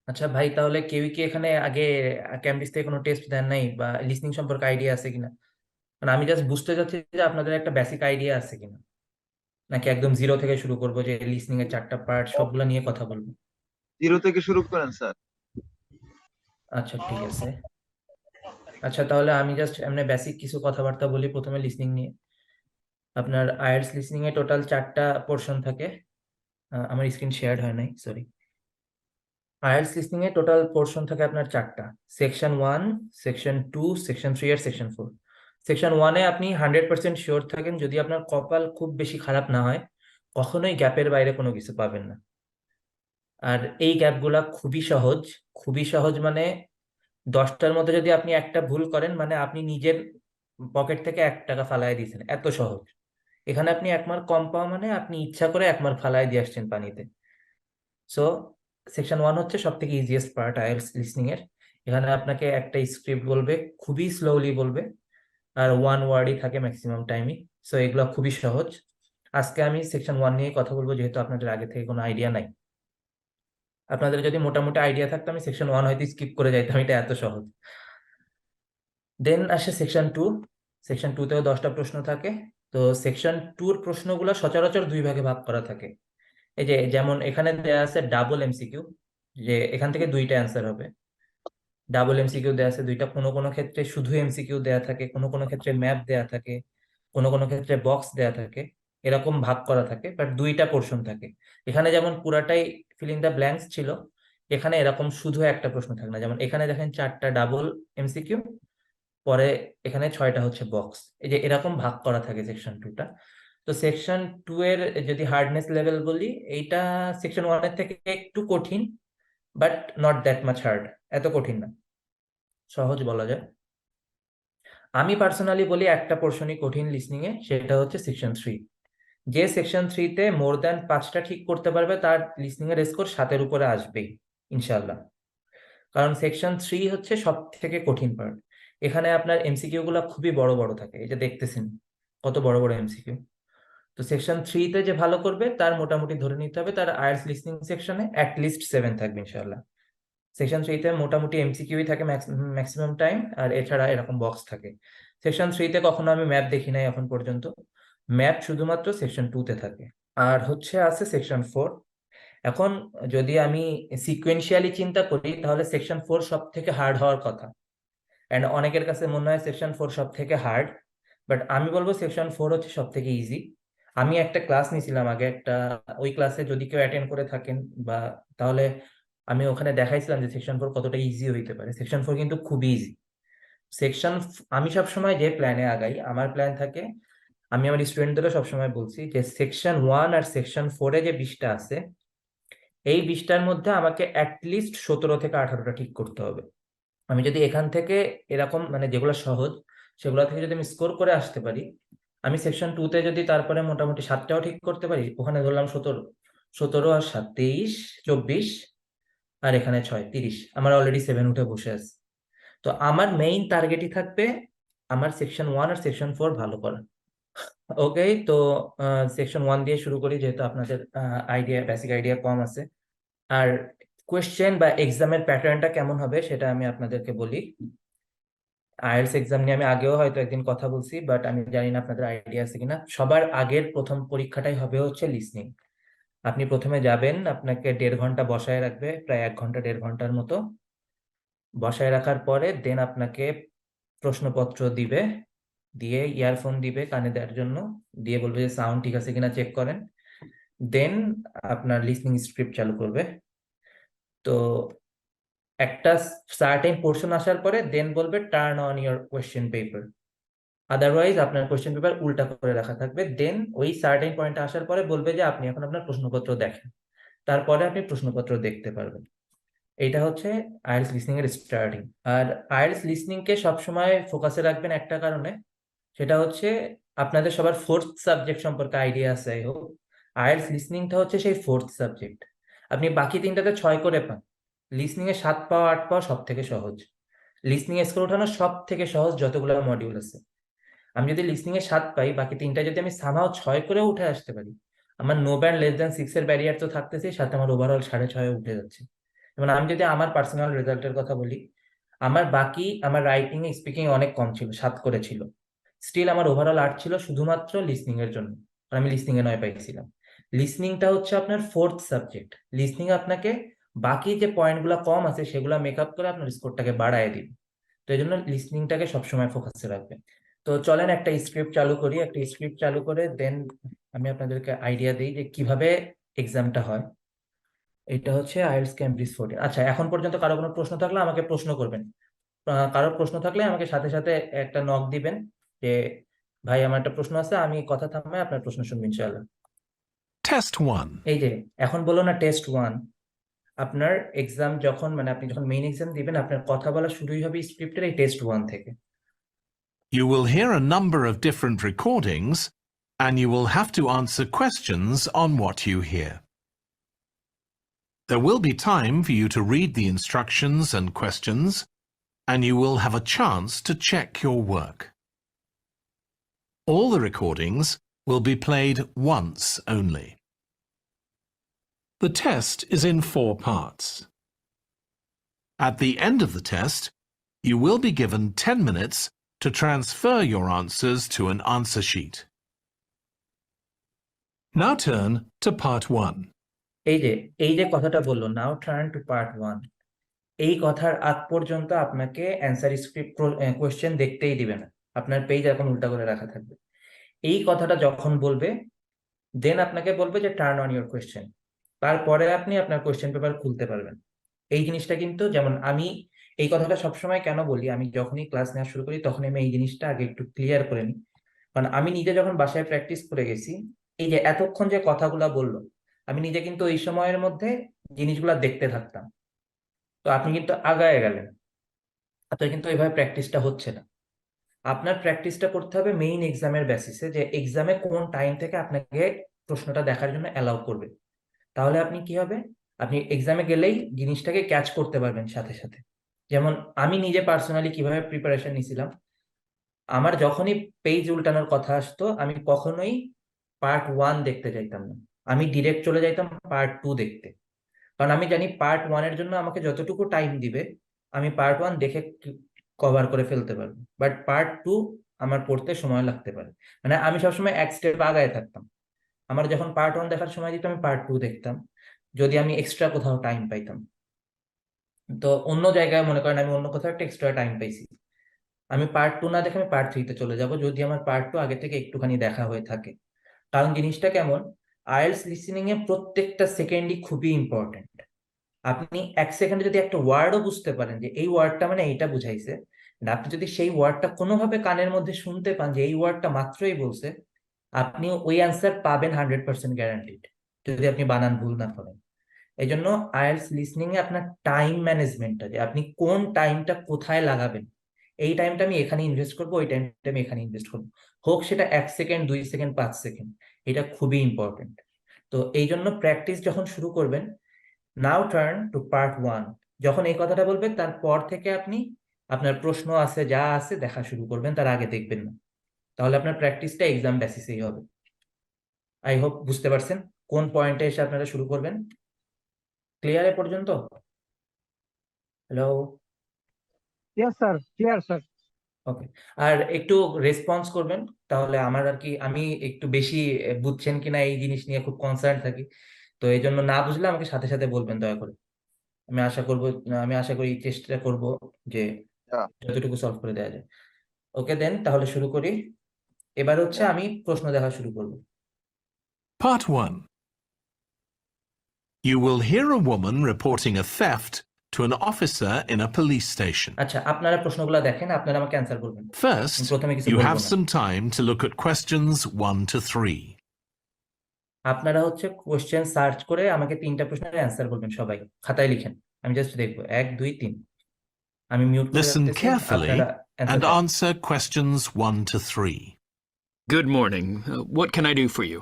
আচ্ছা ভাই, তাহলে কেউ কি এখানে আগে ক্যামব্রিজ থেকে কোনো টেস্ট দেন নাই, বা লিসনিং সম্পর্কে আইডিয়া আছে কিনা? মানে আমি জাস্ট বুঝতে চাচ্ছি যে আপনাদের একটা বেসিক আইডিয়া আছে কিনা, নাকি একদম জিরো থেকে শুরু করবো, যে লিসনিং এর চারটা পার্ট সবগুলো নিয়ে কথা বলবো। জিরো থেকে শুরু করেন স্যার। আচ্ছা ঠিক আছে। আচ্ছা তাহলে আমি জাস্ট এমনি বেসিক কিছু কথাবার্তা বলি প্রথমে লিসনিং নিয়ে। আপনার আইএলটিএস লিসনিং এ টোটাল চারটা পোর্শন থাকে। আমার স্ক্রিন শেয়ার হয় নাই, সরি। আইএলটিএস লিসনিং এ টোটাল পোর্শন থাকে আপনার চারটা: সেকশন 1, সেকশন 2, সেকশন 3 আর সেকশন 4। সেকশন 1-এ আপনি 100% শিওর থাকেন, যদি আপনার কপাল খুব বেশি খারাপ না হয়, কখনোই গ্যাপের বাইরে কোনো কিছু পাবেন না। আর এই গ্যাপগুলা খুবই সহজ। খুবই সহজ মানে 10টার মধ্যে যদি আপনি একটা ভুল করেন, মানে আপনি নিজের পকেট থেকে 1 টাকা ফালায় দিয়েছেন, এত সহজ। এখানে আপনি 1 মার্ক কম পাওয়া মানে আপনি ইচ্ছা করে 1 মার্ক ফালায় দিয়ে আসছেন পানিতে। সো সেকশন 1 হচ্ছে সব থেকে ইজিয়েস্ট পার্ট আইএলটিএস লিসনিং এর। এখানে আপনাকে একটা স্ক্রিপ্ট বলবে, খুবই স্লোলি বলবে, আর 1 ওয়ার্ডই থাকে ম্যাক্সিমাম টাইমই। সো এগুলো খুবই সহজ। আজকে আমি সেকশন 1 নিয়ে কথা বলবো, যেহেতু আপনাদের আগে থেকে কোনো আইডিয়া নাই। আপনাদের যদি মোটামুটি আইডিয়া থাকতো আমি সেকশন 1 হয়তো স্কিপ করে যাইতাম, এটা এত সহজ। দেন আসে সেকশন 2। সেকশন 2তেও 10টা প্রশ্ন থাকে। তো সেকশন 2-র প্রশ্নগুলো সচরাচর 2 ভাগে ভাগ করা থাকে। এই যে যেমন এখানে দেয়া আছে ডাবল এমসিকিউ, যে এখান থেকে 2টা অ্যান্সার হবে। ডাবল এমসিকিউ দেয়া আছে 2টা, কোনো কোনো ক্ষেত্রে শুধু এমসিকিউ দেয়া থাকে, কোনো কোনো ক্ষেত্রে ম্যাপ দেয়া থাকে, কোনো কোনো ক্ষেত্রে বক্স দেয়া থাকে। এরকম ভাগ করা থাকে, বাট 2টা পোর্শন থাকে। এখানে যেমন পুরাটাই ফিলিং দ্য ব্ল্যাঙ্কস ছিল, এখানে এরকম শুধু একটা প্রশ্ন থাকে না। যেমন এখানে দেখেন 4টা ডাবল এমসিকিউ, পরে এখানে 6টা হচ্ছে বক্স। এই যে এরকম ভাগ করা থাকে সেকশন 2টা। তো সেকশন 2 এর যদি হার্ডনেস লেভেল বলি, এইটা সেকশন 1-এর থেকে একটু কঠিন, but not that much hard. এত কঠিন না, সহজ বলা যায়। আমি পার্সোনালি বলি একটা পোর্শনই কঠিন লিসনিং এ, সেটা হচ্ছে সেকশন 3। যে সেকশন 3-তে মোর দ্যান 5টা ঠিক করতে পারবে, তার লিসনিং এর স্কোর 7-এর উপরে আসবেই ইনশাল্লাহ। কারণ সেকশন 3 হচ্ছে সব থেকে কঠিন পার্ট। এখানে আপনার এমসিকিউ গুলা খুবই বড় বড় থাকে, এই যে দেখতেছেন কত বড় বড় এমসিকিউ। তো সেকশন 3-তে যে ভালো করবে তার মোটামুটি ধরে নিতে হবে তার আইএলটিএস লিসনিং সেকশনে অ্যাটলিস্ট 7 থাকবে ইনশাল্লাহ। সেকশন 3-তে মোটামুটি এমসিকিউই থাকে ম্যাক্সিমাম টাইম, আর এছাড়া এরকম বক্স থাকে। সেকশন 3-তে কখনো আমি ম্যাপ দেখি নাই এখন পর্যন্ত। ম্যাপ শুধুমাত্র সেকশন 2-তে থাকে। আর হচ্ছে আছে সেকশন 4। এখন যদি আমি সিকুয়েন্সিয়ালি চিন্তা করি, তাহলে সেকশন 4 সব থেকে হার্ড হওয়ার কথা। অ্যান্ড অনেকের কাছে মনে হয় সেকশন 4 সব থেকে হার্ড, বাট আমি বলবো সেকশন 4 হচ্ছে সব থেকে ইজি। আমি একটা ক্লাস নিয়েছিলাম আগে একটা, ওই ক্লাসে যদি কেউ অ্যাটেন্ড করে থাকেন বা, তাহলে আমি ওখানে দেখাইছিলাম যে সেকশন 4 কতটা ইজি হইতে পারে। সেকশন 4 কিন্তু খুবই ইজি। সেকশন আমি সবসময় যে প্ল্যানে আগাই, আমার প্ল্যান থাকে, আমি আমার স্টুডেন্টদেরও সবসময় বলছি যে সেকশন 1 আর সেকশন 4-এ যে 20টা আছে, এই 20টার মধ্যে আমাকে অ্যাটলিস্ট 17 থেকে 18টা ঠিক করতে হবে। আমি যদি এখান থেকে এরকম মানে যেগুলো সহজ, সেগুলো থেকে যদি আমি স্কোর করে আসতে পারি, আমি সেকশন 2-তে যদি তারপরে মোটামুটি 7টাও ঠিক করতে পারি, ওখানে ধরলাম 17, 17 আর 7 23, 24, আর এখানে 6 30, আমার অলরেডি 7 উঠে বসে আছে। তো আমার মেইন টার্গেটই থাকবে আমার সেকশন 1 আর সেকশন 4 ভালো করা। ওকে, তো সেকশন 1 দিয়ে শুরু করি, যেহেতু আপনাদের আইডিয়া, বেসিক আইডিয়া কম আছে। আর কোয়েশ্চেন বা এক্সামের প্যাটার্নটা কেমন হবে সেটা আমি আপনাদেরকে বলি। আইএলটিএস এক্সাম নিয়ে আমি আগেও হয়তো একদিন কথা বলছি, বাট আমি জানি না আপনাদের আইডিয়া আছে কিনা। সবার আগের প্রথম পরীক্ষাটাই হবে হচ্ছে লিসনিং। আপনি প্রথমে যাবেন, আপনাকে 1.5 ঘন্টা বসায় রাখবে, প্রায় 1 ঘন্টা 1.5 ঘন্টার মতো বসায় রাখার পরে দেন আপনাকে প্রশ্নপত্র দিবে, দিয়ে ইয়ারফোন দিবে কানে দেওয়ার জন্য, দিয়ে বলবে যে সাউন্ড ঠিক আছে কিনা চেক করেন। দেন আপনার লিসনিং স্ক্রিপ্ট চালু করবে। তো একটা সার্টেন পোর্শন আসার পরে দেন বলবে turn on your question paper. Otherwise আপনার কোয়েশ্চেন পেপার উল্টা করে রাখা থাকবে। দেন ওই সার্টেন পয়েন্টে আসার পরে বলবে যে আপনি এখন আপনার প্রশ্নপত্র দেখেন। তারপরে আপনি প্রশ্নপত্র দেখতে পারবেন। এইটা হচ্ছে আইএলটিএস লিসনিং এর স্টার্টিং। আর আইএলটিএস লিসনিং কে সবসময় ফোকাসে রাখবেন একটা কারণে, সেটা হচ্ছে আপনাদের সবার ফোর্থ সাবজেক্ট সম্পর্কে আইডিয়া আছে আই হোপ। আইএলটিএস লিসনিংটা হচ্ছে সেই ফোর্থ সাবজেক্ট। আপনি বাকি 3টাতে 6 করে পান, লিসনিং এ 7 পাওয়া 8 পাওয়া সব থেকে সহজ। লিসনিং এ স্কোর ওঠানো সব থেকে সহজ যতগুলো মডিউল আছে। আমি যদি লিসনিং এ 7 পাই, বাকি 3টা যদি আমি সামহাও 6 করে উঠে আসতে পারি, আমার নো ব্যান্ড লেস দ্যান 6 এর ব্যারিয়ার তো থাকতেছে, সাথে আমার ওভারঅল 6.5 উঠে যাচ্ছে। যেমন আমি যদি আমার পার্সোনাল রেজাল্টের কথা বলি, আমার বাকি আমার রাইটিং স্পিকিং অনেক কম ছিল, 7 করে ছিল। স্টিল আমার ওভারঅল 8 ছিল শুধুমাত্র লিসনিং এর জন্য, আর আমি লিসনিং এ 9 পাইছিলাম। লিসনিংটা হচ্ছে আপনার ফোর্থ সাবজেক্ট। লিসনিং আপনাকে বাকি যে পয়েন্টগুলো কম আছে সেগুলো মেকআপ করে আপনার স্কোরটাকে বাড়ায় দিবে। তো এই জন্য লিসনিংটাকে সবসময় ফোকাসে রাখবেন। তো চলেন একটা স্ক্রিপ্ট চালু করি, একটা স্ক্রিপ্ট চালু করে দেন আমি আপনাদেরকে আইডিয়া দিই যে কিভাবে এক্সামটা হয়। এটা হচ্ছে আইএলটিএস ক্যামব্রিজ 14। আচ্ছা, এখন পর্যন্ত কারো কোনো প্রশ্ন থাকলে আমাকে প্রশ্ন করবেন। কারোর প্রশ্ন থাকলে আমাকে সাথে সাথে একটা নক দিবেন যে ভাই আমার একটা প্রশ্ন আছে, আমি কথা থামায় আপনার প্রশ্ন শুনবো ইনশাআল্লাহ। Test 1. এই যে এখন বলো না টেস্ট 1। আপনার এক্সাম যখন মানে আপনি যখন মেইন এক্সাম দিবেন, আপনার কথা বলা শুরুই হবে স্ক্রিপ্টের এই টেস্ট 1 থেকে। You will hear a number of different recordings, and you will have to answer questions on what you hear. There will be time for you to read the instructions and questions, and you will have a chance to check your work. All the recordings will be played once only. The test is in 4 parts. At the end of the test, you will be given 10 minutes to transfer your answers to an answer sheet. Now turn to part 1. এই যে কথাটা বললো, নাও turn to part 1, এই কথার আগ পর্যন্ত আপনাকে answer script question দেখতেই দিবে না, আপনার পেজ এখন উল্টা করে রাখা থাকবে। এই কথাটা যখন বলবে দেন আপনাকে বলবে যে টার্ন অন ইউর কোয়েশ্চেন, তারপরে আপনি আপনার কোয়েশ্চেন পেপার খুলতে পারবেন। এই জিনিসটা কিন্তু যেমন আমি এই কথাটা সবসময় কেন বলি, আমি যখনই ক্লাস নেওয়া শুরু করি তখন আমি এই জিনিসটা আগে একটু ক্লিয়ার করে নিই। কারণ আমি নিজে যখন বাসায় প্র্যাকটিস করে গেছি, এই যে এতক্ষণ যে কথাগুলা বললো, আমি নিজে কিন্তু এই সময়ের মধ্যে জিনিসগুলা দেখতে থাকতাম। তো আপনি কিন্তু আগায় গেলেন, আপনার কিন্তু এইভাবে প্র্যাকটিসটা হচ্ছে না। আপনার প্র্যাকটিসটা করতে হবে মেইন এক্সামের বেসিসে, যে এক্সামে কোন টাইম থেকে আপনাকে প্রশ্নটা দেখার জন্য অ্যালাউ করবে। তাহলে আপনি কি হবে, আপনি এক্সামে গেলেই জিনিসটাকে ক্যাচ করতে পারবেন সাথে সাথে। যেমন আমি নিজে পার্সোনালি কিভাবে প্রিপারেশন নিয়েছিলাম, আমার যখনই পেজ উল্টানোর কথা আসতো আমি কখনোই পার্ট 1 দেখতে চাইতাম না, আমি ডিরেক্ট চলে যাইতাম পার্ট 2 দেখতে। কারণ আমি জানি পার্ট 1 এর জন্য আমাকে যতটুকু টাইম দিবে আমি পার্ট 1 দেখে কভার করে ফেলতে পারবো, বাট পার্ট 2 আমার পড়তে সময় লাগতে পারে। মানে আমি সবসময় এক স্টেপ আগায় থাকতাম। আমার যখন পার্ট 1 দেখার সময় দিত আমি পার্ট 2 দেখতাম, যদি আমি এক্সট্রা কোথাও টাইম পাইতাম। তো অন্য জায়গায় মনে করেন আমি অন্য কোথাও একটা এক্সট্রা টাইম পাইছি, আমি পার্ট 2 না দেখে আমি পার্ট 3 তে চলে যাব, যদি আমার পার্ট 2 আগে থেকে একটুখানি দেখা হয়ে থাকে। কারণ জিনিসটা কেমন, আইএলটিএস লিসেনিং এ প্রত্যেকটা সেকেন্ডই খুবই ইম্পর্টেন্ট। আপনি এক সেকেন্ডে যদি একটা ওয়ার্ডও বুঝতে পারেন যে এই ওয়ার্ডটা মানে এইটা বুঝাইছে, আপনি যদি সেই ওয়ার্ডটা কোনোভাবে কানের মধ্যে শুনতে পান যে এই ওয়ার্ডটা মাত্রই বলছে, আপনি ওই অ্যান্সার পাবেন 100% গ্যারান্টিড, যদি আপনি বানান ভুল না করেন। এই জন্য আইএলটিএস লিসনিং এ আপনার টাইম ম্যানেজমেন্টটা, যে আপনি কোন টাইমটা কোথায় লাগাবেন, এই টাইমটা আমি এখানে ইনভেস্ট করবো, ওই টাইমটা আমি এখানে ইনভেস্ট করবো, হোক সেটা 1 সেকেন্ড 2 সেকেন্ড 5 সেকেন্ড, এটা খুবই ইম্পর্টেন্ট। তো এই জন্য প্র্যাকটিস যখন শুরু করবেন, নাও টার্ন টু পার্ট 1, যখন এই কথাটা বলবে তারপর থেকে আপনি আপনার প্রশ্ন আছে যা আছে দেখা শুরু করবেন, তার আগে দেখবেন না। তাহলে আপনার প্র্যাকটিসটা এক্সাম বেসিসেই হবে। আই হোপ বুঝতে পারছেন কোন পয়েন্টে এসে আপনারা শুরু করবেন। ক্লিয়ার এ পর্যন্ত? Hello? Yes, sir. Clear, sir. ওকে। আর একটু রেসপন্স করবেন, তাহলে আমার আর কি আমি একটু বেশি বুঝছেন কিনা এই জিনিস নিয়ে খুব কনসার্ন থাকি। তো এই জন্য না বুঝলে আমাকে সাথে সাথে বলবেন দয়া করে। আমি আশা করব, আমি আশা করি চেষ্টা করব যে Yeah, যতটুকু সলভ করে দেওয়া যায়। ওকে দেন তাহলে শুরু করি। এবার হচ্ছে yeah. আমি প্রশ্ন দেখা শুরু করব। Part 1. You will hear a woman reporting a theft to an officer in a police station. আচ্ছা, আপনারা প্রশ্নগুলো দেখেন, আপনারা আমাকে অ্যান্সার করবেন। First, প্রথমে কিছু you বলবো have না। some time to look at questions 1 to 3. আপনারা হচ্ছে কোশ্চেন সার্চ করে আমাকে 3টা প্রশ্নের অ্যান্সার বলবেন, সবাই খাতায় লিখেন। আমি জাস্ট দেখবো 1 2 3। আমি মিউট করে Listen রাখতেছি, carefully আপনারা অ্যান্সার and দেন। answer questions 1 to 3. Good morning. What can I do for you?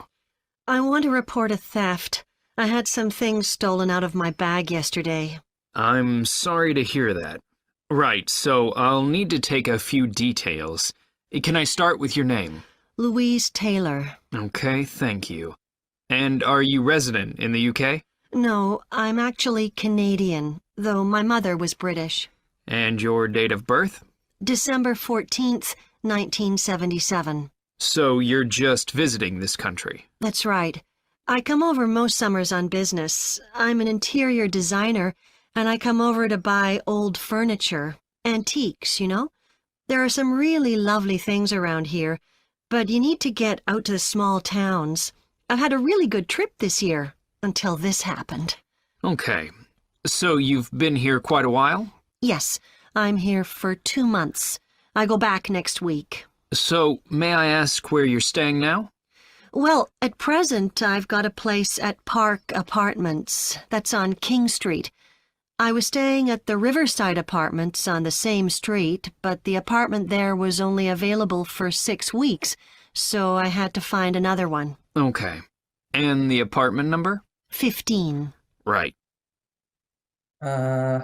I want to report a theft. I had some things stolen out of my bag yesterday. I'm sorry to hear that. Right, so I'll need to take a few details. Can I start with your name? Louise Taylor. Okay, thank you. And are you resident in the UK? No, I'm actually Canadian, though my mother was British. And your date of birth? December 14th, 1977. So you're just visiting this country. That's right. I come over most summers on business. I'm an interior designer, and I come over to buy old furniture. Antiques, you know? There are some really lovely things around here, but you need to get out to the small towns. I've had a really good trip this year, until this happened. Okay. So you've been here quite a while? Yes, I'm here for 2 months. I go back next week. So may I ask where you're staying now? Well, at present, I've got a place at Park Apartments. That's on King Street. I was staying at the Riverside Apartments on the same street, but the apartment there was only available for 6 weeks, so I had to find another one. Okay. And the apartment number? 15. Right.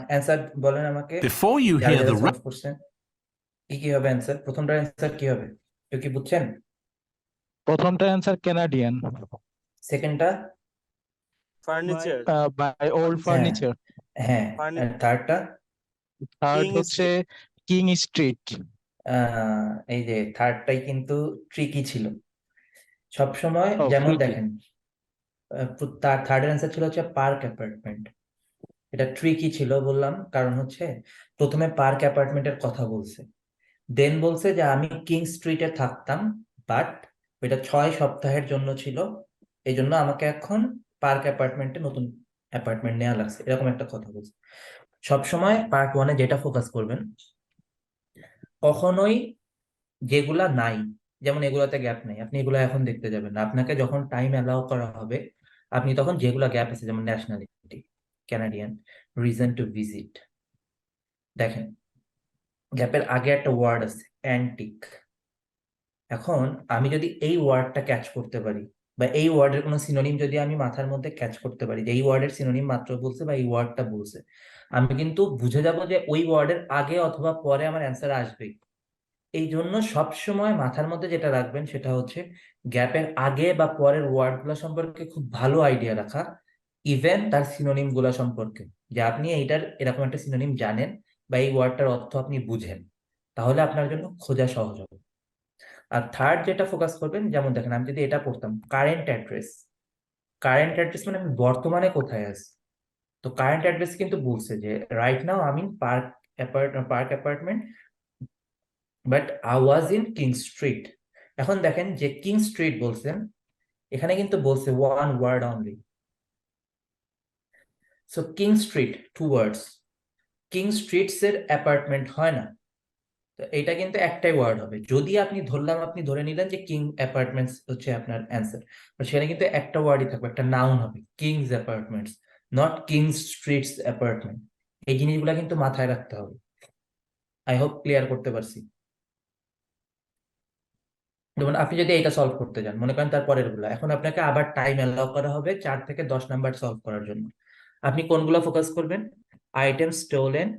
Answer বলেন আমাকে, Before you যারা hear যারা the solve করছেন। কি হবে answer? প্রথমটার answer কি হবে? কেউ কি বুঝছেন? প্রথমটা অ্যান্সার ক্যানাডিয়ান, সেকেন্ডটা? Furniture, buy old furniture. হ্যাঁ, আর থার্ডটা? থার্ড King হচ্ছে কিং স্ট্রিট। এই যে থার্ডটাই কিন্তু ট্রিকি ছিল সবসময়। ও, যেমন tricky। দেখেন, তার থার্ড অ্যান্সার ছিল হচ্ছে পার্ক অ্যাপার্টমেন্ট। এটা ট্রিকি ছিল বললাম কারণ হচ্ছে প্রথমে পার্ক অ্যাপার্টমেন্টের কথা বলছে, দেন বলছে যে আমি কিং স্ট্রিটে থাকতাম, বাট ওইটা 6 সপ্তাহের জন্য ছিল, এই জন্য আমাকে এখন পার্ক অ্যাপার্টমেন্টে নতুন অ্যাপার্টমেন্ট নেওয়া লাগছে, এরকম একটা কথা বলছে। সবসময় পার্ট ওয়ানে যেটা ফোকাস করবেন, কখনোই যেগুলা নাই, যেমন এগুলাতে গ্যাপ নেই, আপনি এগুলো এখন দেখতে যাবেন না। আপনাকে যখন টাইম অ্যালাউ করা হবে, আপনি তখন যেগুলা গ্যাপ আছে, যেমন nationality Canadian, reason to visit, দেখেন গ্যাপের আগে একটা ওয়ার্ড আছে অ্যান্টিক। এখন আমি যদি এই ওয়ার্ডটা ক্যাচ করতে পারি, বা এই ওয়ার্ডের কোনো সিনোনিম যদি আমি মাথার মধ্যে ক্যাচ করতে পারি যে এই ওয়ার্ডের সিনোনিম মাত্র বলছে বা এই ওয়ার্ডটা বলছে, আমি কিন্তু বুঝে যাব যে ওই ওয়ার্ডের আগে অথবা পরে আমার অ্যান্সার আসবেই। এই জন্য সবসময় মাথার মধ্যে যেটা রাখবেন সেটা হচ্ছে গ্যাপের আগে বা পরের ওয়ার্ডগুলো সম্পর্কে খুব ভালো আইডিয়া রাখা, ইভেন তার সিনোনিম গুলা সম্পর্কে, যে আপনি এইটার এরকম একটা সিনোনিম জানেন বা এই ওয়ার্ডটার অর্থ আপনি বুঝেন, তাহলে আপনার জন্য খোঁজা সহজ হবে। আর থার্ড যেটা ফোকাস করবেন, যেমন দেখেন আমি যদি এটা পড়তাম কারেন্ট অ্যাড্রেস, কারেন্ট অ্যাড্রেস মানে আমি বর্তমানে কোথায় আছি। তো কারেন্ট অ্যাড্রেস কিন্তু বলছে যে রাইট নাও আমি park apartment, but I was in King Street. এখন দেখেন যে কিং স্ট্রিট বলছেন, এখানে কিন্তু বলছে one word only. So King Street 2 words, King Streets এর অ্যাপার্টমেন্ট হয় না, তো এটা কিন্তু একটাই ওয়ার্ড হবে। যদি আপনি ধরলাম, আপনি ধরে নিলেন যে কিং অ্যাপার্টমেন্টস হচ্ছে আপনার অ্যান্সার, বাট সেখানে কিন্তু একটা ওয়ার্ডই থাকবে, একটা নাউন হবে, Kings apartments, not King Streets apartment. এই জিনিসগুলো কিন্তু মাথায় রাখতে হবে। আই হোপ ক্লিয়ার করতে পারছি। যেমন আপনি যদি এটা সলভ করতে যান, মনে করেন তার পরের গুলো, এখন আপনাকে আবার টাইম অ্যালাউ করা হবে 4 থেকে 10 নাম্বার সলভ করার জন্য। আপনি কোনগুলো ফোকাস করবেন? Item stolen,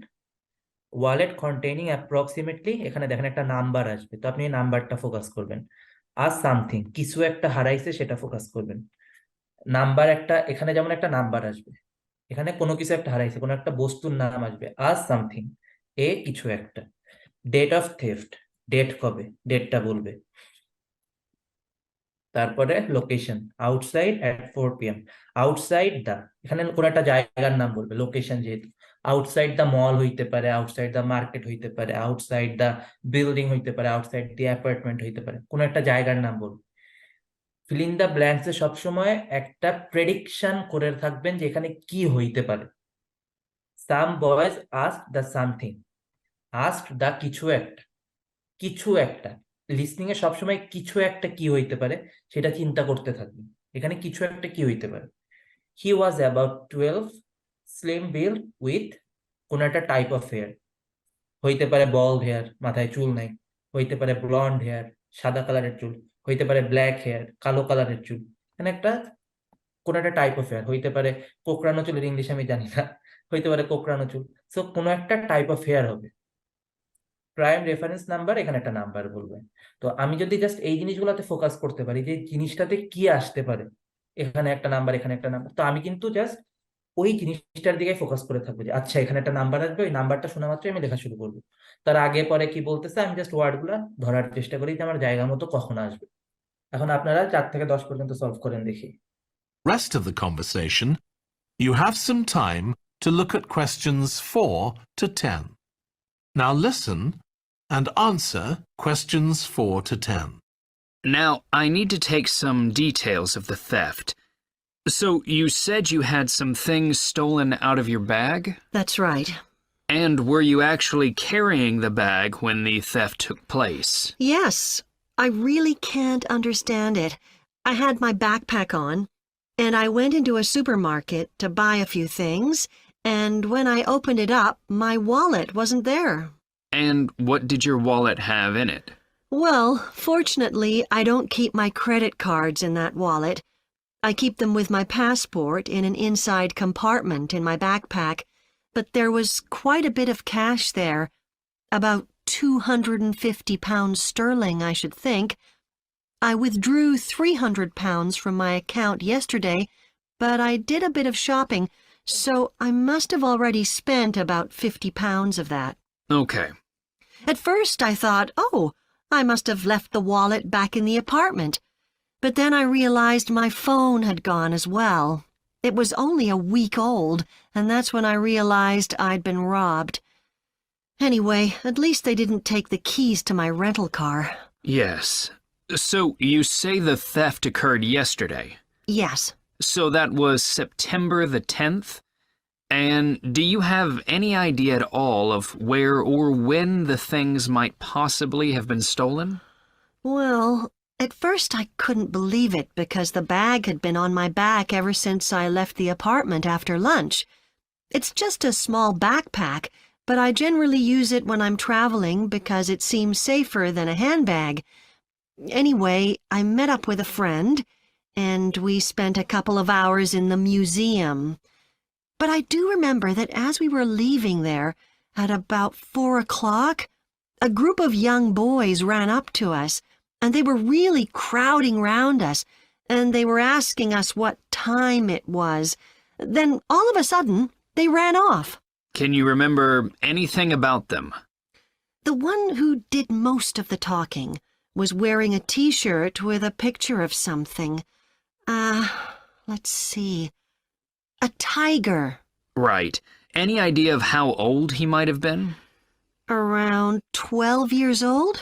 wallet containing approximately, এখানে দেখেন একটা নাম্বার আসবে, তো আপনি এই নাম্বারটা ফোকাস করবেন। আর সামথিং, কিছু একটা হারাইছে সেটা ফোকাস করবেন। নাম্বার একটা, এখানে যেমন একটা নাম্বার আসবে, এখানে কোনো কিছু একটা হারাইছে, কোনো একটা বস্তুর নাম আসবে, আর সামথিং, এ কিছু একটা। ডেট অফ থেফট, ডেট কবে, ডেটটা বলবে। তারপরে লোকেশন, আউটসাইড এট 4 PM, আউটসাইড দা, এখানে কোন একটা জায়গার নাম বলবে, লোকেশন যেহেতু। আউটসাইড দা মল হইতে পারে, আউটসাইড দা মার্কেট হইতে পারে, আউটসাইড দা বিল্ডিং হইতে পারে, আউটসাইড দি অ্যাপার্টমেন্ট হইতে পারে, কোন একটা জায়গার নাম বলবে। ফিল ইন দা ব্ল্যাঙ্কস এ সবসময় একটা প্রেডিকশন করে থাকবেন যে এখানে কি হইতে পারে। সাম বয়েজ আস্কড দা সামথিং, আস্কড দা কিছু একটা, কিছু একটা। লিসনিং এ সবসময় কিছু একটা কি হইতে পারে সেটা চিন্তা করতে থাকবে, এখানে কিছু একটা কি হইতে পারে। He was about 12, slim build with, কোন একটা টাইপ অফ হেয়ার, হইতে পারে বল্ড হেয়ার, মাথায় চুল নাই, হইতে পারে ব্লন্ড হেয়ার, সাদা কালারের চুল, হইতে পারে ব্ল্যাক হেয়ার, কালো কালারের চুল, এখানে একটা কোন একটা টাইপ অফ হেয়ার, হইতে পারে কোকড়ানো চুলের ইংলিশ আমি জানি না, হইতে পারে কোকড়ানো চুল, সো কোনো একটা টাইপ অফ হেয়ার হবে। প্রাইম রেফারেন্স নাম্বার, এখানে একটা নাম্বার বলবে। তো আমি যদি জাস্ট এই জিনিসগুলোতে ফোকাস করতে পারি যে জিনিসটাতে কি আসতে পারে, এখানে একটা নাম্বার, এখানে একটা নাম্বার, তো আমি কিন্তু জাস্ট ওই জিনিসটার দিকে ফোকাস করে থাকবো, যে আচ্ছা এখানে একটা নাম্বার আসবে, ওই নাম্বারটা শোনা মাত্রই আমি লেখা শুরু করবো। তার আগে পরে কি বলতেছে আমি জাস্ট ওয়ার্ড গুলা ধরার চেষ্টা করি যে আমার জায়গা মতো কখন আসবে। এখন আপনারা 4 থেকে 10 পর্যন্ত সলভ করেন দেখি। Rest of the conversation, you have some time to look at questions 4 to 10. Now listen and answer questions 4 to 10. Now, I need to take some details of the theft. So, you said you had some things stolen out of your bag? That's right. And were you actually carrying the bag when the theft took place? Yes, I really can't understand it. I had my backpack on, and I went into a supermarket to buy a few things, and when I opened it up, my wallet wasn't there. And what did your wallet have in it? Well, fortunately, I don't keep my credit cards in that wallet. I keep them with my passport in an inside compartment in my backpack, but there was quite a bit of cash there, about £250 sterling, I should think. I withdrew £300 from my account yesterday, but I did a bit of shopping, so I must have already spent about £50 of that. Okay. At first I thought, oh, I must have left the wallet back in the apartment. But then I realized my phone had gone as well. It was only a week old, and that's when I realized I'd been robbed. Anyway, at least they didn't take the keys to my rental car. Yes. So, you say the theft occurred yesterday? Yes. So that was September the 10th? And do you have any idea at all of where or when the things might possibly have been stolen? Well, at first I couldn't believe it because the bag had been on my back ever since I left the apartment after lunch. It's just a small backpack, but I generally use it when I'm traveling because it seems safer than a handbag. Anyway, I met up with a friend, and we spent a couple of hours in the museum. But I do remember that as we were leaving there, at about 4 o'clock, a group of young boys ran up to us, and they were really crowding round us, and they were asking us what time it was. Then, all of a sudden, they ran off. Can you remember anything about them? The one who did most of the talking was wearing a t-shirt with a picture of something. Let's see. A tiger. Right. Any idea of how old he might have been? Around 12 years old?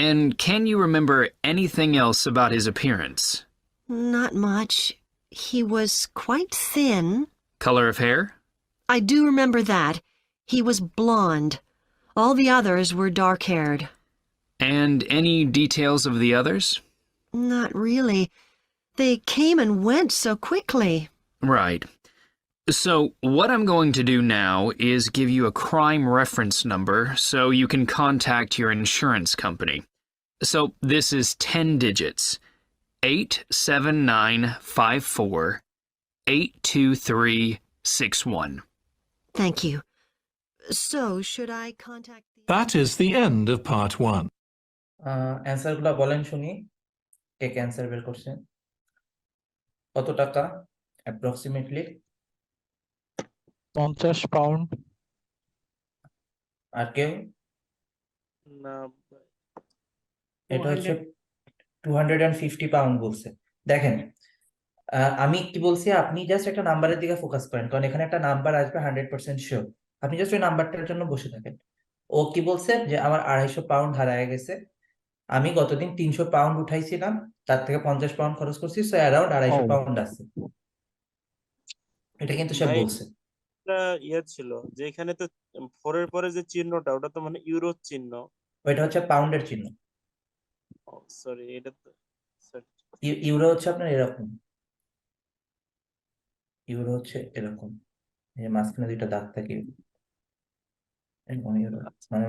And can you remember anything else about his appearance? Not much. He was quite thin. Color of hair? I do remember that. He was blonde. All the others were dark-haired. And any details of the others? Not really. They came and went so quickly. Right. So, what I'm going to do now is give you a crime reference number so you can contact your insurance company. So, this is 10 digits. 87954 82361. Thank you. So, should I contact the... That is the end of part 1. Answer গুলা বলেন শুনি, কে answer বের করছেন। কত টাকা approximately? 50 pound. আর কেউ? না, এটা হচ্ছে 250 পাউন্ড বলছে। দেখেন, আমি কি বলছি, আপনি জাস্ট একটা নাম্বারের দিকে ফোকাস করেন, কারণ এখানে একটা নাম্বার আসবে 100% শিওর। আপনি জাস্ট ওই নাম্বারটার জন্য বসে থাকেন। ও কি বলছে যে আমার 250 পাউন্ড হারায় গেছে, আমি গতদিন 300 পাউন্ড উঠাইছিলাম, তার থেকে 50 পাউন্ড খরচ করছি, সো অ্যারাউন্ড 250 পাউন্ড আছে। এটা কিন্তু সে ভাই, বলছে। একটা ইয়ে ছিল যে এখানে তো 4 এর পরে যে চিহ্নটা ওটা তো মানে ইউরো চিহ্ন। ওইটা হচ্ছে পাউন্ডের চিহ্ন। সরি, এটা তো ইউরো হচ্ছে আপনার এরকম, ইউরো হচ্ছে এরকম, এই যে মাঝখানে দুইটা দাগ থাকে, এরকম ইউরো মানে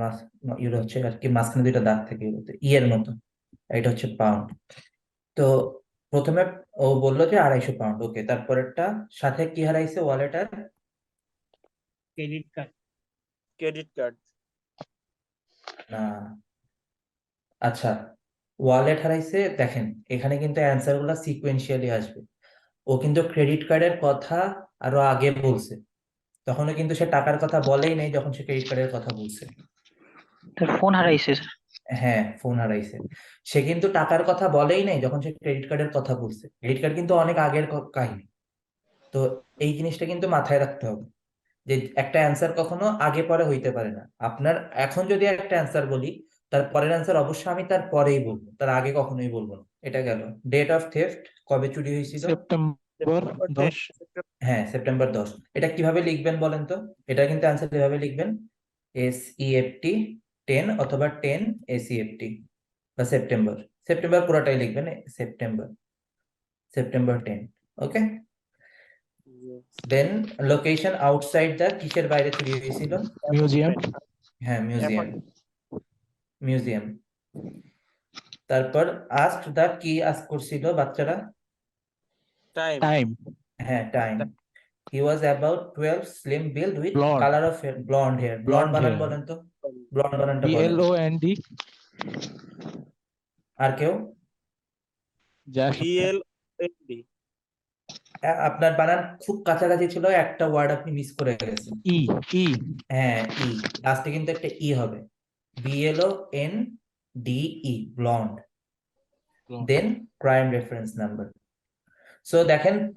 ইউরো হচ্ছে আর কি মাঝখানে দুইটা দাগ থাকে ইউরোতে, এর মতো। এটা হচ্ছে পাউন্ড। তো প্রথমে ও বললো যে 250 পাউন্ড, ওকে। তারপরেরটা সাথে কি হারাইছে? ওয়ালেট আর ক্রেডিট কার্ড। না, আচ্ছা, ওয়ালেট হারাইছে। দেখেন এখানে কিন্তু অ্যান্সার গুলা সিকুয়েন্সিয়ালি আসবে। ও কিন্তু ক্রেডিট কার্ডের কথা আরো আগে বলছে, তখনও কিন্তু সে টাকার কথা বলেই নাই যখন সে ক্রেডিট কার্ডের কথা বলছে। তার ফোন হারাইছে স্যার। হ্যাঁ, ফোন হারাইছে। সে কিন্তু টাকার কথা বলেই নাই যখন সে ক্রেডিট কার্ডের কথা বলছে। ক্রেডিট কার্ড কিন্তু অনেক আগের কাহিনী। তো এই জিনিসটা কিন্তু মাথায় রাখতে হবে যে একটা অ্যান্সার কখনো আগে পরে হইতে পারে না। আপনার এখন যদি একটা অ্যান্সার বলি, তার পরের অ্যান্সার অবশ্যই আমি তার পরেই বলবো, তার আগে কখনোই বলবো না। এটা গেল। ডেট অফ থেফট, কবে চুরি হয়েছিল? সেপ্টেম্বর 10। হ্যাঁ, সেপ্টেম্বর 10। এটা কিভাবে লিখবেন বলেন তো? এটা কিন্তু অ্যান্সার এভাবে লিখবেন, SEFT 10 অথবা 10 ACFT, বা সেপ্টেম্বর। সেপ্টেম্বর পুরোটাই লিখবেন, September 10। Okay. Then location outside the, কিসের বাইরে চুরি হয়েছিল? মিউজিয়াম। হ্যাঁ, মিউজিয়াম। তারপর আস্কড দ্য, কি আস্ক করছিল বাচ্চারা? টাইম। হ্যাঁ, time. He was about 12, slim build with Blonde. color of hair, blonde hair. Blonde Blonde বানান hair. বলেন তো, ব্লন্ড বানানটা বলেন। BLOND। আর কেউ? BLND। আপনার বানান খুব কাছাকাছি ছিল, একটা ওয়ার্ড আপনি মিস করে গেছেন। ই। হ্যাঁ, ই। লাস্টে কিন্তু একটা ই হবে। BLONDE, blonde. Then crime reference number. So দেখেন, পার্ট